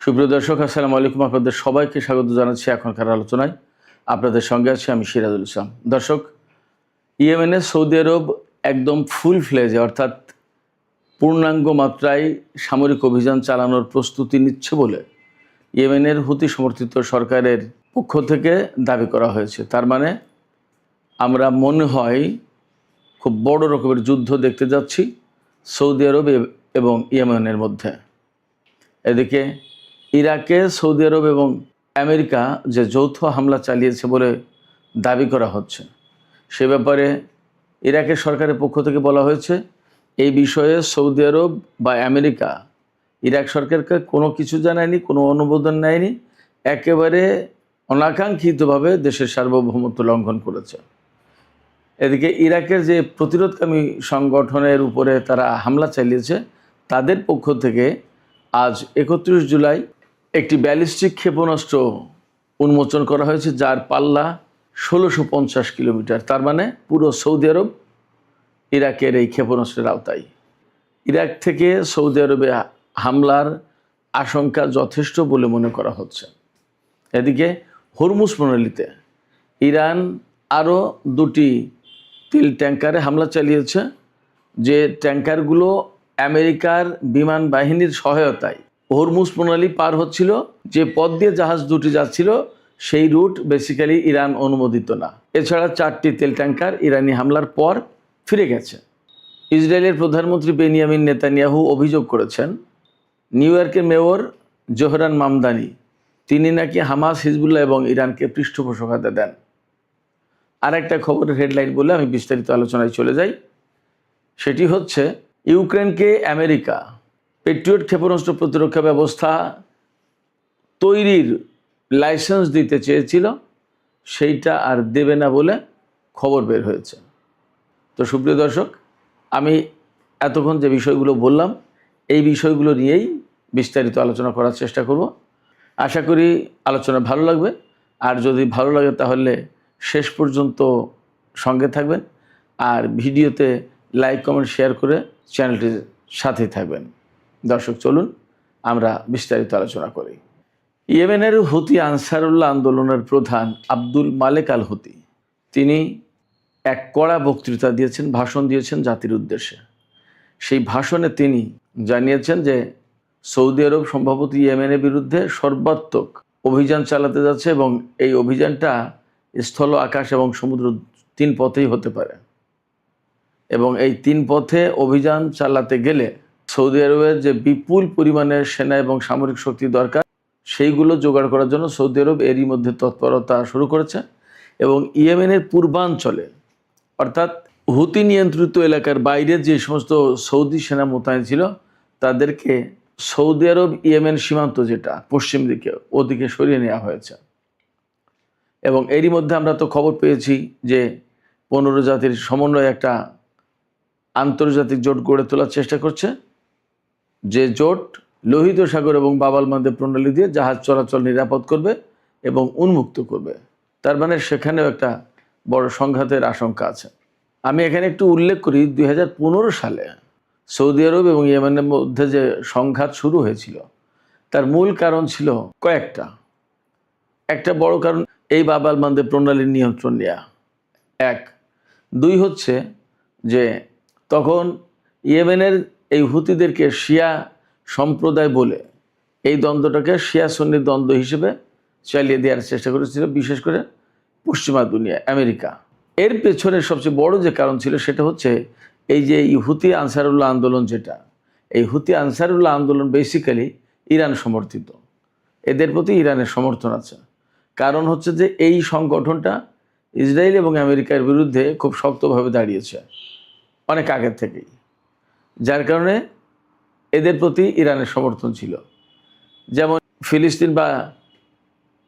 সুপ্রিয় দর্শক, আসসালামু আলাইকুম। আপনাদের সবাইকে স্বাগত জানাচ্ছি এখনকার আলোচনায়। আপনাদের সঙ্গে আছি আমি সিরাজুল ইসলাম। দর্শক, ইয়েমেনে সৌদি আরব একদম ফুল ফ্লেজে অর্থাৎ পূর্ণাঙ্গ মাত্রায় সামরিক অভিযান চালানোর প্রস্তুতি নিচ্ছে বলে ইয়েমেনের হুতি সমর্থিত সরকারের পক্ষ থেকে দাবি করা হয়েছে। তার মানে আমরা মনে হয় খুব বড় রকমের যুদ্ধ দেখতে যাচ্ছি সৌদি আরব এবং ইয়েমেনের মধ্যে। এদিকে ইরাকে সৌদি আরব এবং আমেরিকা যে যৌথ হামলা চালিয়েছে বলে দাবি করা হচ্ছে, সে ব্যাপারে ইরাকের সরকারের পক্ষ থেকে বলা হয়েছে এই বিষয়ে সৌদি আরব বা আমেরিকা ইরাক সরকারকে কোনো কিছু জানায়নি, কোনো অনুমোদন নেয়নি, একেবারে অনাকাঙ্ক্ষিতভাবে দেশের সার্বভৌমত্ব লঙ্ঘন করেছে। এদিকে ইরাকের যে প্রতিরোধকামী সংগঠনের উপরে তারা হামলা চালিয়েছে, তাদের পক্ষ থেকে আজ 31 জুলাই একটি ব্যালিস্টিক ক্ষেপণাস্ত্র উন্মোচন করা হয়েছে, যার পাল্লা 1650 কিলোমিটার। তার মানে পুরো সৌদি আরব ইরাকের এই ক্ষেপণাস্ত্রের আওতায়। ইরাক থেকে সৌদি আরবে হামলার আশঙ্কা যথেষ্ট বলে মনে করা হচ্ছে। এদিকে হরমুজ প্রণালীতে ইরান আরও 2টি তেল ট্যাঙ্কারে হামলা চালিয়েছে, যে ট্যাঙ্কারগুলো আমেরিকার বিমান বাহিনীর সহায়তায় হরমুজ প্রণালী পার হচ্ছিল। যে পথ দিয়ে জাহাজ দুটি যাচ্ছিল সেই রুট বেসিক্যালি ইরান অনুমোদিত না। এছাড়া 4টি তেল ট্যাঙ্কার ইরানি হামলার পর ফিরে গেছে। ইসরায়েলের প্রধানমন্ত্রী বেনিয়ামিন নেতানিয়াহু অভিযোগ করেছেন নিউ ইয়র্কের মেয়র জোহরান মামদানি তিনি নাকি হামাস, হিজবুল্লাহ এবং ইরানকে পৃষ্ঠপোষকতা দেন। আর একটা খবরের হেডলাইন বলে আমি বিস্তারিত আলোচনায় চলে যাই। সেটি হচ্ছে ইউক্রেনকে আমেরিকা পেট্রিয়ট ক্ষেপণাস্ত্র প্রতিরক্ষা ব্যবস্থা তৈরির লাইসেন্স দিতে চেয়েছিল, সেইটা আর দেবে না বলে খবর বের হয়েছে। তো সুপ্রিয় দর্শক, আমি এতক্ষণ যে বিষয়গুলো বললাম এই বিষয়গুলো নিয়েই বিস্তারিত আলোচনা করার চেষ্টা করব। আশা করি আলোচনা ভালো লাগবে, আর যদি ভালো লাগে তাহলে শেষ পর্যন্ত সঙ্গে থাকবেন, আর ভিডিওতে লাইক, কমেন্ট, শেয়ার করে চ্যানেলটির সাথেই থাকবেন। দর্শক, চলুন আমরা বিস্তারিত আলোচনা করি। ইয়েমেনের হুতি আনসারুল্লাহ আন্দোলনের প্রধান আব্দুল মালেক আল হুতি তিনি এক কড়া বক্তৃতা দিয়েছেন, ভাষণ দিয়েছেন জাতির উদ্দেশ্যে। সেই ভাষণে তিনি জানিয়েছেন যে সৌদি আরব সম্ভবত ইয়েমেনের বিরুদ্ধে সর্বাত্মক অভিযান চালাতে যাচ্ছে, এবং এই অভিযানটা স্থল, আকাশ এবং সমুদ্র 3 পথেই হতে পারে। এবং এই 3 পথে অভিযান চালাতে গেলে সৌদি আরবের যে বিপুল পরিমাণের সেনা এবং সামরিক শক্তি দরকার, সেইগুলো জোগাড় করার জন্য সৌদি আরব এরই মধ্যে তৎপরতা শুরু করেছে। এবং ইয়েমেনের পূর্বাঞ্চলে অর্থাৎ হুতি নিয়ন্ত্রিত এলাকার বাইরে যে সমস্ত সৌদি সেনা মোতায়েন ছিল তাদেরকে সৌদি আরব ইয়েমেন সীমান্ত যেটা পশ্চিম দিকে, ওদিকে সরিয়ে নেওয়া হয়েছে। এবং এরই মধ্যে আমরা তো খবর পেয়েছি যে 15 জাতির সমন্বয়ে একটা আন্তর্জাতিক জোট গড়ে তোলার চেষ্টা করছে, যে জোট লোহিত সাগর এবং বাব আল মানদেব প্রণালী দিয়ে জাহাজ চলাচল নিরাপদ করবে এবং উন্মুক্ত করবে। তার মানে সেখানেও একটা বড় সংঘাতের আশঙ্কা আছে। আমি এখানে একটু উল্লেখ করি, 2015 সালে সৌদি আরব এবং ইয়েমেনের মধ্যে যে সংঘাত শুরু হয়েছিল তার মূল কারণ ছিল কয়েকটা। একটা বড় কারণ এই বাব আল মানদেব প্রণালীর নিয়ন্ত্রণ নেওয়া, 1। 2 হচ্ছে যে তখন ইয়েমেনের এই হুতিদেরকে শিয়া সম্প্রদায় বলে এই দ্বন্দ্বটাকে শিয়া সুন্নি দ্বন্দ্ব হিসেবে চালিয়ে দেওয়ার চেষ্টা করেছিল, বিশেষ করে পশ্চিমা দুনিয়া, আমেরিকা। এর পেছনে সবচেয়ে বড় যে কারণ ছিল সেটা হচ্ছে এই যে হুতি আনসারুল্লাহ আন্দোলন, যেটা এই হুতি আনসারুল্লাহ আন্দোলন বেসিক্যালি ইরান সমর্থিত। এদের প্রতি ইরানের সমর্থন আছে। কারণ হচ্ছে যে এই সংগঠনটা ইসরায়েল এবং আমেরিকার বিরুদ্ধে খুব শক্তভাবে দাঁড়িয়েছে অনেক আগের থেকেই, যার কারণে এদের প্রতি ইরানের সমর্থন ছিল। যেমন ফিলিস্তিন বা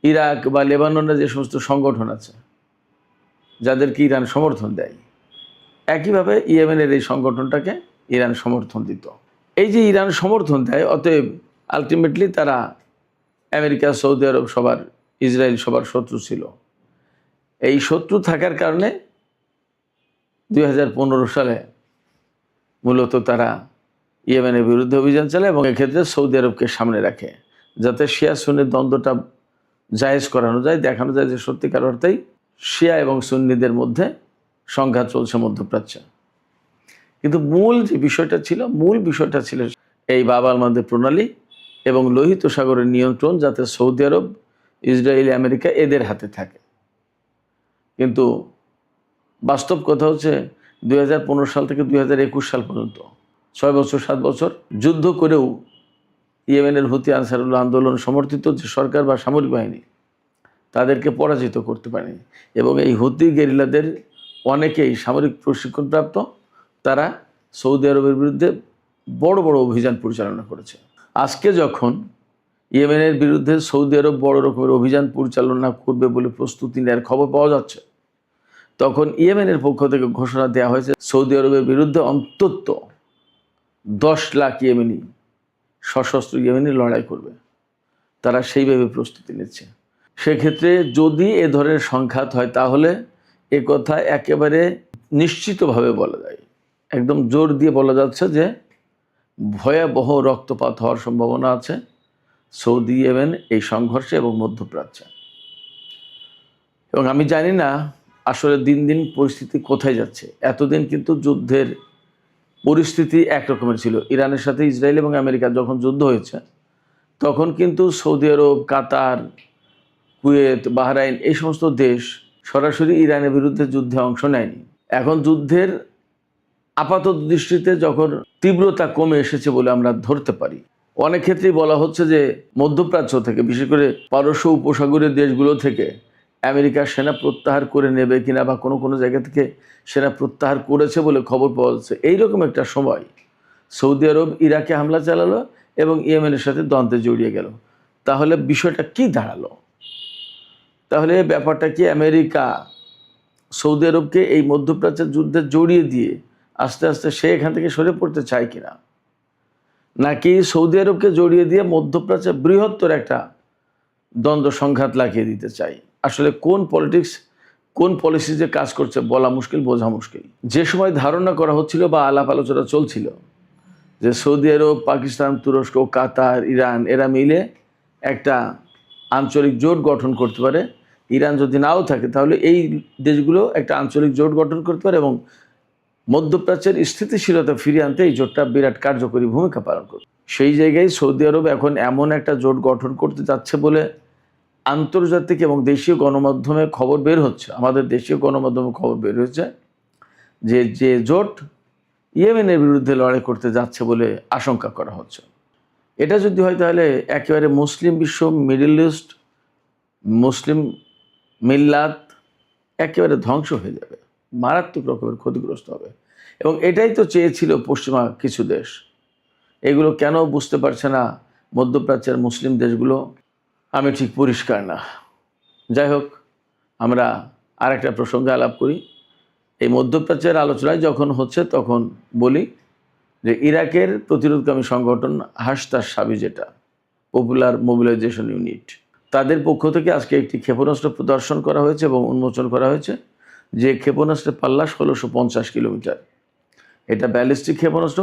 ইরাক বা লেবাননের যে সমস্ত সংগঠন আছে যাদেরকে ইরান সমর্থন দেয়, একইভাবে ইয়েমেনের এই সংগঠনটাকে ইরান সমর্থন দিত। এই যে ইরান সমর্থন দেয়, অতএব আলটিমেটলি তারা আমেরিকা, সৌদি আরব সবার, ইসরায়েল সবার শত্রু ছিল। এই শত্রু থাকার কারণে 2015 সালে মূলত তারা ইয়েমেনের বিরুদ্ধে অভিযান চালায় এবং এক্ষেত্রে সৌদি আরবকে সামনে রাখে, যাতে শিয়া সুন্নির দ্বন্দ্বটা জায়েজ করানো যায়, দেখানো যায় যে সত্যিকার অর্থেই শিয়া এবং সুন্নিদের মধ্যে সংঘাত চলছে মধ্যপ্রাচ্যে। কিন্তু মূল বিষয়টা ছিল এই বাব আল মানদেব প্রণালী এবং লোহিত সাগরের নিয়ন্ত্রণ যাতে সৌদি আরব, ইসরায়েল, আমেরিকা এদের হাতে থাকে। কিন্তু বাস্তব কথা হচ্ছে 2015 সাল থেকে 2021 সাল পর্যন্ত 6 বছর 7 বছর যুদ্ধ করেও ইয়েমেনের হুতি আনসারুল্লাহ আন্দোলন সমর্থিত যে সরকার বা সামরিক বাহিনী তাদেরকে পরাজিত করতে পারেনি। এবং এই হুতি গেরিলাদের অনেকেই সামরিক প্রশিক্ষণপ্রাপ্ত, তারা সৌদি আরবের বিরুদ্ধে বড় বড় অভিযান পরিচালনা করেছে। আজকে যখন ইয়েমেনের বিরুদ্ধে সৌদি আরব বড় রকমের অভিযান পরিচালনা করবে বলে প্রস্তুতি নেওয়ার খবর পাওয়া যাচ্ছে, তখন ইয়েমেনের পক্ষ থেকে ঘোষণা দেওয়া হয়েছে সৌদি আরবের বিরুদ্ধে অন্তত 10 লাখ ইয়েমেনি, সশস্ত্র ইয়েমেনি লড়াই করবে। তারা সেইভাবে প্রস্তুতি নিচ্ছে। সেক্ষেত্রে যদি এ ধরনের সংঘাত হয় তাহলে এ কথা একেবারে নিশ্চিতভাবে বলা যায়, একদম জোর দিয়ে বলা যাচ্ছে যে ভয়াবহ রক্তপাত হওয়ার সম্ভাবনা আছে সৌদি ইয়েমেন এই সংঘর্ষে এবং মধ্যপ্রাচ্যে। এবং আমি জানি না আসলে দিন দিন পরিস্থিতি কোথায় যাচ্ছে। এতদিন কিন্তু যুদ্ধের পরিস্থিতি একরকমের ছিল। ইরানের সাথে ইসরায়েল এবং আমেরিকা যখন যুদ্ধ হয়েছে তখন কিন্তু সৌদি আরব, কাতার, কুয়েত, বাহরাইন এই সমস্ত দেশ সরাসরি ইরানের বিরুদ্ধে যুদ্ধে অংশ নেয়নি। এখন যুদ্ধের আপাতত দৃষ্টিতে যখন তীব্রতা কমে এসেছে বলে আমরা ধরতে পারি, অনেক ক্ষেত্রেই বলা হচ্ছে যে মধ্যপ্রাচ্য থেকে, বিশেষ করে পারস্য উপসাগরীয় দেশগুলো থেকে আমেরিকা সেনা প্রত্যাহার করে নেবে কিনা বা কোনো কোনো জায়গা থেকে সেনা প্রত্যাহার করেছে বলে খবর পাওয়া যাচ্ছে। এইরকম একটা সময় সৌদি আরব ইরাকে হামলা চালালো এবং ইয়েমেনের সাথে দ্বন্দ্বে জড়িয়ে গেল। তাহলে বিষয়টা কি দাঁড়ালো? তাহলে ব্যাপারটা কি আমেরিকা সৌদি আরবকে এই মধ্যপ্রাচ্যের যুদ্ধে জড়িয়ে দিয়ে আস্তে আস্তে সে এখান থেকে সরে পড়তে চায় কিনা, নাকি সৌদি আরবকে জড়িয়ে দিয়ে মধ্যপ্রাচ্যে বৃহত্তর একটা দ্বন্দ্ব সংঘাত লাগিয়ে দিতে চাই? আসলে কোন পলিটিক্স, কোন পলিসি যে কাজ করছে বলা মুশকিল, বোঝা মুশকিল। যে সময় ধারণা করা হচ্ছিল বা আলাপ আলোচনা চলছিল যে সৌদি আরব, পাকিস্তান, তুরস্ক, কাতার, ইরান এরা মিলে একটা আঞ্চলিক জোট গঠন করতে পারে, ইরান যদি নাও থাকে তাহলে এই দেশগুলো একটা আঞ্চলিক জোট গঠন করতে পারে এবং মধ্যপ্রাচ্যের স্থিতিশীলতা ফিরিয়ে আনতে এই জোটটা বিরাট কার্যকরী ভূমিকা পালন করবে। সেই জায়গায় সৌদি আরব এখন এমন একটা জোট গঠন করতে যাচ্ছে বলে আন্তর্জাতিক এবং দেশীয় গণমাধ্যমে খবর বের হচ্ছে, আমাদের দেশীয় গণমাধ্যমে খবর বের হয়েছে যে জোট ইয়েমেনের বিরুদ্ধে লড়াই করতে যাচ্ছে বলে আশঙ্কা করা হচ্ছে। এটা যদি হয় তাহলে একেবারে মুসলিম বিশ্ব, মিডল ইস্ট, মুসলিম মিল্লাত একেবারে ধ্বংস হয়ে যাবে, মারাত্মক রকমের ক্ষতিগ্রস্ত হবে। এবং এটাই তো চেয়েছিল পশ্চিমা কিছু দেশ। এগুলো কেন বুঝতে পারছে না মধ্যপ্রাচ্যের মুসলিম দেশগুলো, আমি ঠিক পরিষ্কার না। যাই হোক, আমরা আর একটা প্রসঙ্গে আলাপ করি। এই মধ্যপ্রাচ্যের আলোচনায় যখন হচ্ছে তখন বলি যে ইরাকের প্রতিরোধকামী সংগঠন হাসতাস সাবি, যেটা পপুলার মোবিলাইজেশন ইউনিট, তাদের পক্ষ থেকে আজকে একটি ক্ষেপণাস্ত্র প্রদর্শন করা হয়েছে এবং উন্মোচন করা হয়েছে, যে ক্ষেপণাস্ত্রের পাল্লা 1650 কিলোমিটার। এটা ব্যালিস্টিক ক্ষেপণাস্ত্র,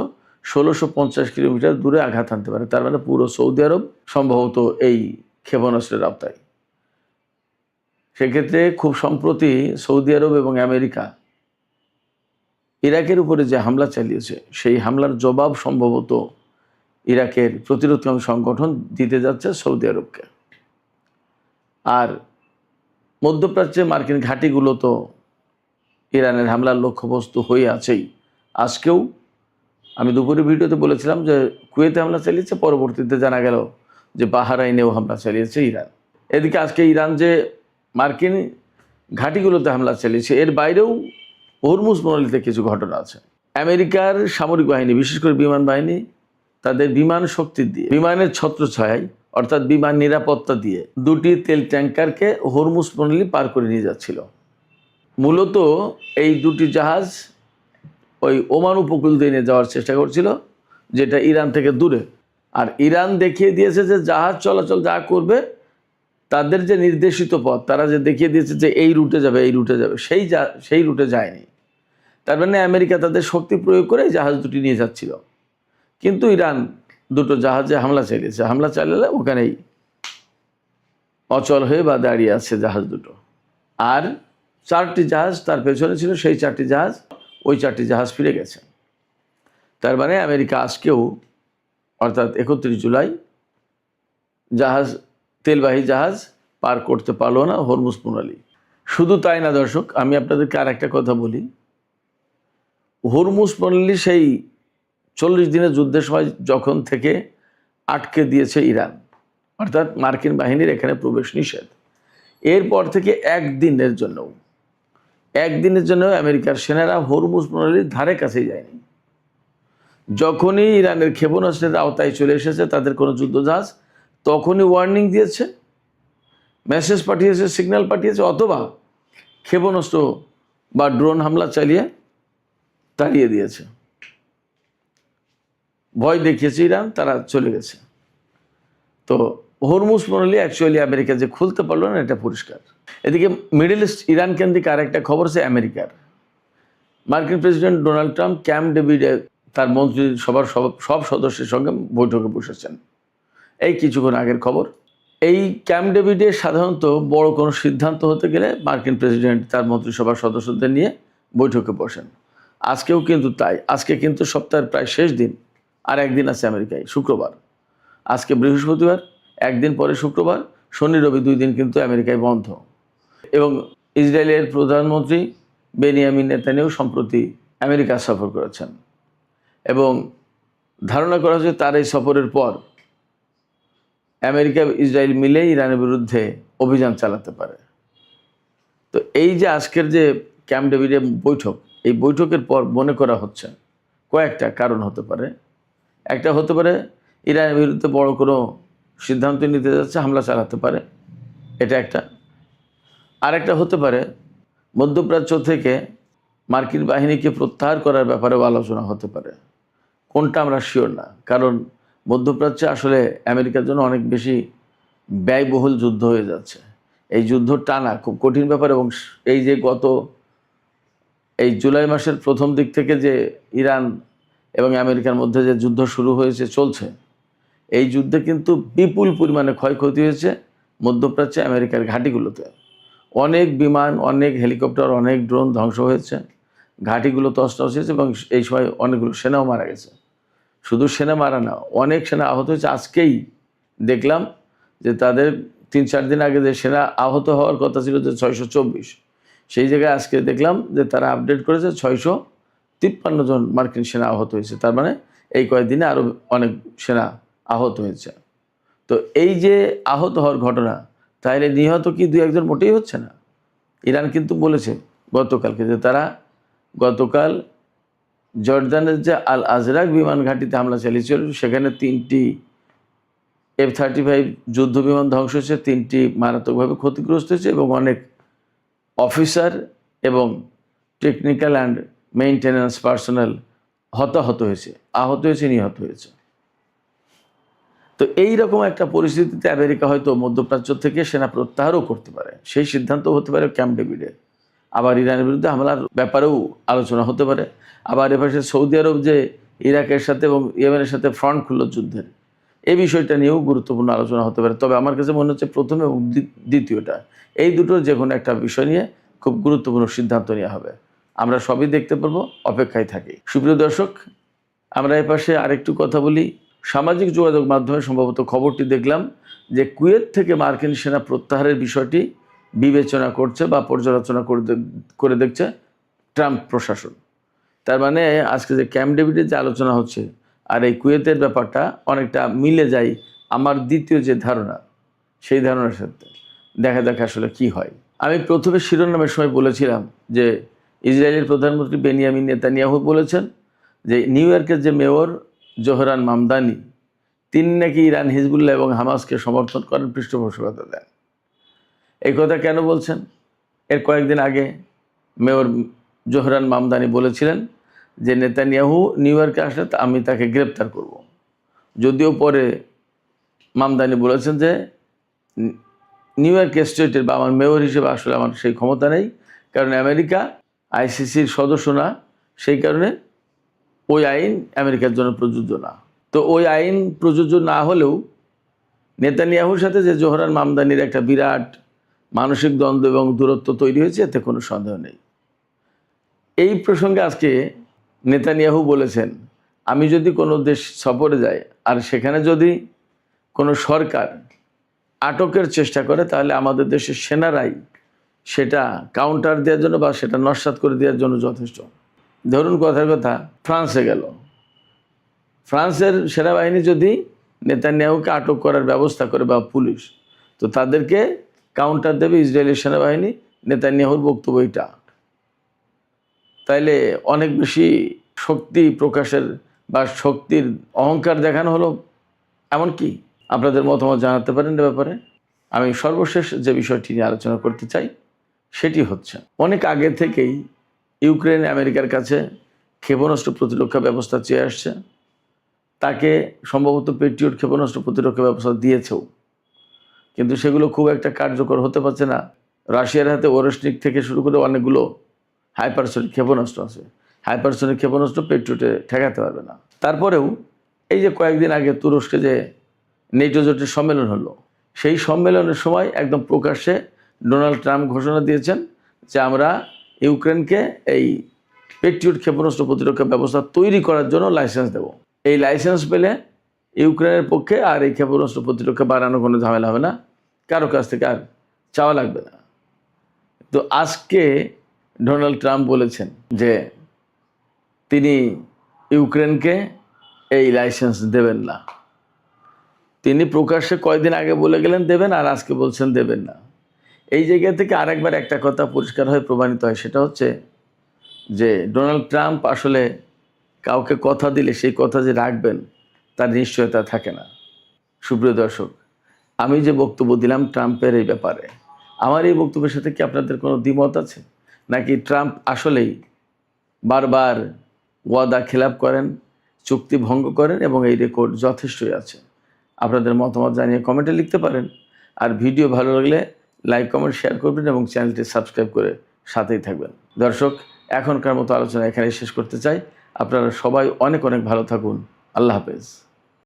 1650 কিলোমিটার দূরে আঘাত আনতে পারে। তার মানে পুরো সৌদি আরব সম্ভবত এই ক্ষেপণাস্ত্রের আওতায়। সেক্ষেত্রে খুব সম্প্রতি সৌদি আরব এবং আমেরিকা ইরাকের উপরে যে হামলা চালিয়েছে, সেই হামলার জবাব সম্ভবত ইরাকের প্রতিরোধকামী সংগঠন দিতে যাচ্ছে সৌদি আরবকে। আর মধ্যপ্রাচ্যে মার্কিন ঘাঁটিগুলো তো ইরানের হামলার লক্ষ্যবস্তু হয়ে আছেই। আজকেও আমি দুপুরে ভিডিওতে বলেছিলাম যে কুয়েতে হামলা চালিয়েছে, পরবর্তীতে জানা গেল যে বাহরাইনেও হামলা চালিয়েছে ইরান। এদিকে আজকে ইরান যে মার্কিন ঘাঁটিগুলোতে হামলা চালিয়েছে, এর বাইরেও হরমুজ প্রণালীতে কিছু ঘটনা আছে। আমেরিকার সামরিক বাহিনী, বিশেষ করে বিমান বাহিনী, তাদের বিমান শক্তি দিয়ে, বিমানের ছত্রছায়ায় অর্থাৎ বিমান নিরাপত্তা দিয়ে 2টি তেল ট্যাঙ্কারকে হরমুজ প্রণালী পার করে নিয়ে যাচ্ছিল। মূলত এই 2টি জাহাজ ওই ওমান উপকূল দিয়ে নিয়ে যাওয়ার চেষ্টা করছিল, যেটা ইরান থেকে দূরে। আর ইরান দেখিয়ে দিয়েছে যে জাহাজ চলাচল যা করবে, তাদের যে নির্দেশিত পথ, তারা যে দেখিয়ে দিয়েছে যে এই রুটে যাবে, এই রুটে যাবে, সেই রুটে যায়নি। তার মানে আমেরিকা তাদের শক্তি প্রয়োগ করে জাহাজ 2টি নিয়ে যাচ্ছিল। কিন্তু ইরান দুটো জাহাজে হামলা চালিয়েছে। হামলা চালালে ওখানেই অচল হয়ে বা দাঁড়িয়ে আছে জাহাজ দুটো। আর 4টি জাহাজ তার পেছনে ছিল, সেই 4টি জাহাজ, ওই 4টি জাহাজ ফিরে গেছে। তার মানে আমেরিকা আজকেও অর্থাৎ 31 জুলাই জাহাজ, তেলবাহী জাহাজ পার করতে পারলো না হরমুজ প্রণালী। শুধু তাই না দর্শক, আমি আপনাদেরকে আর একটা কথা বলি। হরমুজ প্রণালী সেই 40 দিনের যুদ্ধের সময় যখন থেকে আটকে দিয়েছে ইরান, অর্থাৎ মার্কিন বাহিনীর এখানে প্রবেশ নিষেধ, এরপর থেকে একদিনের জন্য আমেরিকার সেনারা হরমুজ প্রণালীর ধারে কাছেই যায়নি। যখনই ইরানের ক্ষেপণাস্ত্রের আওতায় চলে এসেছে তাদের কোনো যুদ্ধজাহাজ, তখনই ওয়ার্নিং দিয়েছে, মেসেজ পাঠিয়েছে, সিগন্যাল পাঠিয়েছে, অথবা ক্ষেপণাস্ত্র বা ড্রোন হামলা চালিয়ে তাড়িয়ে দিয়েছে। ভয় দেখিয়েছে ইরান, তারা চলে গেছে। তো হরমুজ প্রণালী অ্যাকচুয়ালি আমেরিকা যে খুলতে পারলো না, এটা পরিষ্কার। এদিকে মিডল ইস্ট ইরান কেন্দ্রিক আর একটা খবর আছে আমেরিকার। মার্কিন প্রেসিডেন্ট ডোনাল্ড ট্রাম্প ক্যাম্প ডেভিডে তার মন্ত্রী সভার সব সদস্যের সঙ্গে বৈঠকে বসেছেন। এই কিছুক্ষণ আগের খবর। এই ক্যাম্প ডেভিডে সাধারণত বড় কোনো সিদ্ধান্ত হতে গেলে মার্কিন প্রেসিডেন্ট তার মন্ত্রিসভার সদস্যদের নিয়ে বৈঠকে বসেন। আজকেও কিন্তু তাই। আজকে কিন্তু সপ্তাহের প্রায় শেষ দিন, আর একদিন আছে আমেরিকায়, শুক্রবার। আজকে বৃহস্পতিবার, একদিন পরে শুক্রবার, শনি রবি 2 দিন কিন্তু আমেরিকায় বন্ধ। এবং ইসরায়েলের প্রধানমন্ত্রী বেনিয়ামিন নেতানিয়াহু সম্প্রতি আমেরিকা সফর করেছেন এবং ধারণা করা হচ্ছে তার এই সফরের পর আমেরিকা ইসরায়েল মিলে ইরানের বিরুদ্ধে অভিযান চালাতে পারে। তো এই যে আজকের যে ক্যাম্প ডেভিডের বৈঠক, এই বৈঠকের পর মনে করা হচ্ছে কয়েকটা কারণ হতে পারে। একটা হতে পারে ইরানের বিরুদ্ধে বড় কোনো সিদ্ধান্ত নিতে যাচ্ছে, হামলা চালাতে পারে, এটা একটা। আরেকটা হতে পারে মধ্যপ্রাচ্য থেকে মার্কিন বাহিনীকে প্রত্যাহার করার ব্যাপারেও আলোচনা হতে পারে। কোনটা আমরা শিওর না, কারণ মধ্যপ্রাচ্যে আসলে আমেরিকার জন্য অনেক বেশি ব্যয়বহুল যুদ্ধ হয়ে যাচ্ছে। এই যুদ্ধ টানা খুব কঠিন ব্যাপার। এবং এই যে এই জুলাই মাসের প্রথম দিক থেকে যে ইরান এবং আমেরিকার মধ্যে যে যুদ্ধ শুরু হয়েছে, চলছে, এই যুদ্ধে কিন্তু বিপুল পরিমাণে ক্ষয়ক্ষতি হয়েছে মধ্যপ্রাচ্যে আমেরিকার ঘাঁটিগুলোতে। অনেক বিমান, অনেক হেলিকপ্টার, অনেক ড্রোন ধ্বংস হয়েছে, ঘাঁটিগুলো তছনছ হয়েছে এবং এই সময় অনেকগুলো সেনাও মারা গেছে। শুধু সেনা মারা না, অনেক সেনা আহত হয়েছে। আজকেই দেখলাম যে তাদের 3-4 দিন আগে যে সেনা আহত হওয়ার কথা ছিল যে 624, সেই জায়গায় আজকে দেখলাম যে তারা আপডেট করেছে 653 জন মার্কিন সেনা আহত হয়েছে। তার মানে এই কয়েকদিনে আরও অনেক সেনা আহত হয়েছে। তো এই যে আহত হওয়ার ঘটনা, তাহলে নিহত কি 2-1 জন মোটেই হচ্ছে না। ইরান কিন্তু বলেছে গতকালকে যে তারা গতকাল জর্দানের যে আল আজরাক বিমান ঘাঁটিতে হামলা চালিয়েছিল, সেখানে 3টি F-35 যুদ্ধ বিমান ধ্বংস হয়েছে, 3টি মারাত্মকভাবে ক্ষতিগ্রস্ত হয়েছে এবং অনেক অফিসার এবং টেকনিক্যাল অ্যান্ড মেইনটেন্যান্স পার্সোনাল হতাহত হয়েছে, আহত হয়েছে, নিহত হয়েছে। তো এই রকম একটা পরিস্থিতিতে আমেরিকা হয়তো মধ্যপ্রাচ্য থেকে সেনা প্রত্যাহারও করতে পারে, সেই সিদ্ধান্ত হতে পারে ক্যাম্প ডেভিডে। আবার ইরানের বিরুদ্ধে হামলার ব্যাপারেও আলোচনা হতে পারে। আবার এপাশে সৌদি আরব যে ইরাকের সাথে এবং ইয়েমেনের সাথে ফ্রন্ট খুলল যুদ্ধের, এই বিষয়টা নিয়েও গুরুত্বপূর্ণ আলোচনা হতে পারে। তবে আমার কাছে মনে হচ্ছে প্রথম এবং দ্বিতীয়টা, এই দুটোর যে কোনো একটা বিষয় নিয়ে খুব গুরুত্বপূর্ণ সিদ্ধান্ত নেওয়া হবে। আমরা সবই দেখতে পারবো, অপেক্ষায় থাকি। সুপ্রিয় দর্শক, আমরা এপাশে আরেকটু কথা বলি। সামাজিক যোগাযোগ মাধ্যমে সম্ভবত খবরটি দেখলাম যে কুয়েত থেকে মার্কিন সেনা প্রত্যাহারের বিষয়টি বিবেচনা করছে বা পর্যালোচনা করে দেখছে ট্রাম্প প্রশাসন। তার মানে আজকে যে ক্যাম্প ডেভিডের যে আলোচনা হচ্ছে আর এই কুয়েতের ব্যাপারটা অনেকটা মিলে যায় আমার দ্বিতীয় যে ধারণা, সেই ধারণার সাথে। দেখা আসলে কি হয়। আমি প্রথমে শিরোনামের সময় বলেছিলাম যে ইসরায়েলের প্রধানমন্ত্রী বেনিয়ামিন নেতানিয়াহু বলেছেন যে নিউ ইয়র্কের যে মেয়র জোহরান মামদানি, তিনি নাকি ইরান, হিজবুল্লাহ এবং হামাসকে সমর্থন করেন, পৃষ্ঠপোষকতা দেন। এই কথা কেন বলছেন? এর কয়েকদিন আগে মেয়র জোহরান মামদানি বলেছিলেন যে নেতানিয়াহু নিউ ইয়র্কে আসলে আমি তাকে গ্রেপ্তার করব। যদিও পরে মামদানি বলেছেন যে নিউ ইয়র্ক স্টেটের বা আমার মেয়র হিসেবে আসলে আমার সেই ক্ষমতা নেই, কারণ আমেরিকা ICCর সদস্য না, সেই কারণে ওই আইন আমেরিকার জন্য প্রযোজ্য না। তো ওই আইন প্রযোজ্য না হলেও নেতানিয়াহুর সাথে যে জোহরান মামদানির একটা বিরাট মানসিক দ্বন্দ্ব এবং দূরত্ব তৈরি হয়েছে, এতে কোনো সন্দেহ নেই। এই প্রসঙ্গে আজকে নেতানিয়াহু বলেছেন, আমি যদি কোনো দেশ সফরে যাই আর সেখানে যদি কোনো সরকার আটকের চেষ্টা করে, তাহলে আমাদের দেশের সেনারাই সেটা কাউন্টার দেওয়ার জন্য বা সেটা নস্যাৎ করে দেওয়ার জন্য যথেষ্ট। ধরুন কথার কথা, ফ্রান্সে গেল, ফ্রান্সের সেনাবাহিনী যদি নেতানিয়াহুকে আটক করার ব্যবস্থা করে বা পুলিশ, তো তাদেরকে কাউন্টার দেবে ইসরায়েলের সেনাবাহিনী। নেতানিয়াহুর বক্তব্য এটা। তাইলে অনেক বেশি শক্তি প্রকাশের বা শক্তির অহংকার দেখানো হলো, এমন কি? আপনাদের মতামত জানাতে পারেন এ ব্যাপারে। আমি সর্বশেষ যে বিষয়টি নিয়ে আলোচনা করতে চাই সেটি হচ্ছে, অনেক আগে থেকেই ইউক্রেন আমেরিকার কাছে ক্ষেপণাস্ত্র প্রতিরক্ষা ব্যবস্থা চেয়ে আসছে। তাকে সম্ভবত পেট্রিয়ট ক্ষেপণাস্ত্র প্রতিরক্ষা ব্যবস্থা দিয়েছেও, কিন্তু সেগুলো খুব একটা কার্যকর হতে পারছে না। রাশিয়ার হাতে ওরেশনিক থেকে শুরু করে অনেকগুলো হাইপারসনিক ক্ষেপণাস্ত্র আছে। হাইপারসনিক ক্ষেপণাস্ত্র পেট্রিয়টে ঠেকাতে পারবে না। তারপরেও এই যে কয়েকদিন আগে তুরস্কে যে নেটো জোটের সম্মেলন হলো, সেই সম্মেলনের সময় একদম প্রকাশ্যে ডোনাল্ড ট্রাম্প ঘোষণা দিয়েছেন যে আমরা ইউক্রেনকে এই পেট্রিয়ট ক্ষেপণাস্ত্র প্রতিরক্ষা ব্যবস্থা তৈরি করার জন্য লাইসেন্স দেব। এই লাইসেন্স পেলে ইউক্রেনের পক্ষে আর এই ক্ষেপণাস্ত্র প্রতিরক্ষা বাড়ানো কোনো ঝামেলা হবে না, কারো কাছ থেকে আর চাওয়া লাগবে না। তো আজকে ডোনাল্ড ট্রাম্প বলেছেন যে তিনি ইউক্রেনকে এই লাইসেন্স দেবেন না। তিনি প্রকাশ্যে কয়েকদিন আগে বলে গেলেন দেবেন, আর আজকে বলছেন দেবেন না। এই জায়গা থেকে আরেকবার একটা কথা পরিষ্কার হয়ে প্রমাণিত হয়, সেটা হচ্ছে যে ডোনাল্ড ট্রাম্প আসলে কাউকে কথা দিলে সেই কথা যে রাখবেন তার নিশ্চয়তা থাকে না। সুপ্রিয় দর্শক, আমি যে বক্তব্য দিলাম ট্রাম্পের এই ব্যাপারে, আমার এই বক্তব্যের সাথে কি আপনাদের কোনো দ্বিমত আছে? নাকি ট্রাম্প আসলেই বারবার ওয়াদা খেলাপ করেন, চুক্তি ভঙ্গ করেন এবং এই রেকর্ড যথেষ্টই আছে? আপনাদের মতামত জানিয়ে কমেন্টে লিখতে পারেন। আর ভিডিও ভালো লাগলে লাইক, কমেন্ট, শেয়ার করবেন এবং চ্যানেলটি সাবস্ক্রাইব করে সাথেই থাকবেন। দর্শক, এখনকার মতো আলোচনা এখানেই শেষ করতে চাই। আপনারা সবাই অনেক অনেক ভালো থাকুন। আল্লাহ হাফেজ।